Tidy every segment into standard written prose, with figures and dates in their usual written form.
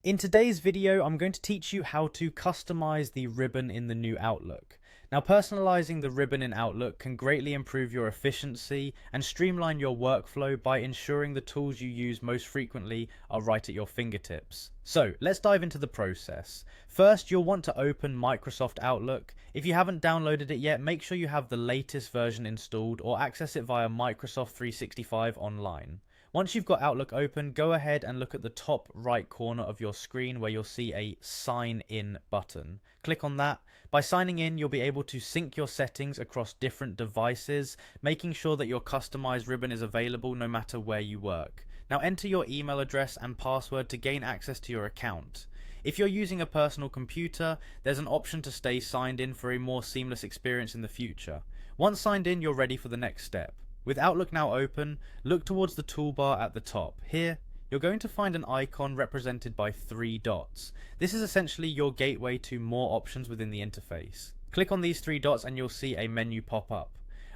In today's video, I'm going to teach you how to customize the ribbon in the new Outlook. Now, personalizing the ribbon in Outlook can greatly improve your efficiency and streamline your workflow by ensuring the tools you use most frequently are right at your fingertips. So, let's dive into the process. First, you'll want to open Microsoft Outlook. If you haven't downloaded it yet, make sure you have the latest version installed or access it via Microsoft 365 online. Once you've got Outlook open, go ahead and look at the top right corner of your screen where you'll see a Sign In button. Click on that. By signing in, you'll be able to sync your settings across different devices, making sure that your customized ribbon is available no matter where you work. Now enter your email address and password to gain access to your account. If you're using a personal computer, there's an option to stay signed in for a more seamless experience in the future. Once signed in, you're ready for the next step. With Outlook now open, look towards the toolbar at the top. Here, you're going to find an icon represented by 3 dots. This is essentially your gateway to more options within the interface. Click on these 3 dots and you'll see a menu pop up.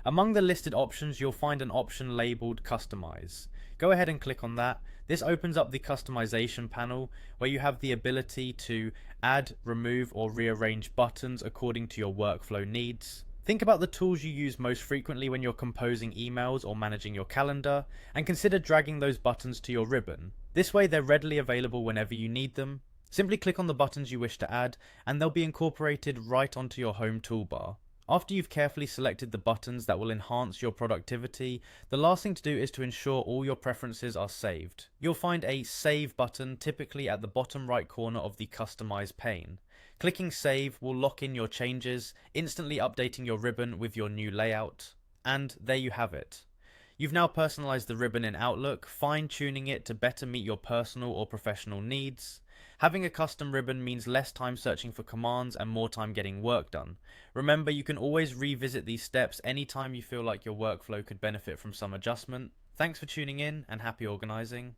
Among the listed options, you'll find an option labeled Customize. Go ahead and click on that. This opens up the customization panel where you have the ability to add, remove, or rearrange buttons according to your workflow needs. Think about the tools you use most frequently when you're composing emails or managing your calendar, and consider dragging those buttons to your ribbon. This way they're readily available whenever you need them. Simply click on the buttons you wish to add, and they'll be incorporated right onto your home toolbar. After you've carefully selected the buttons that will enhance your productivity, the last thing to do is to ensure all your preferences are saved. You'll find a Save button typically at the bottom right corner of the Customize pane. Clicking Save will lock in your changes, instantly updating your ribbon with your new layout. And there you have it. You've now personalized the ribbon in Outlook, fine-tuning it to better meet your personal or professional needs. Having a custom ribbon means less time searching for commands and more time getting work done. Remember, you can always revisit these steps anytime you feel like your workflow could benefit from some adjustment. Thanks for tuning in and happy organizing.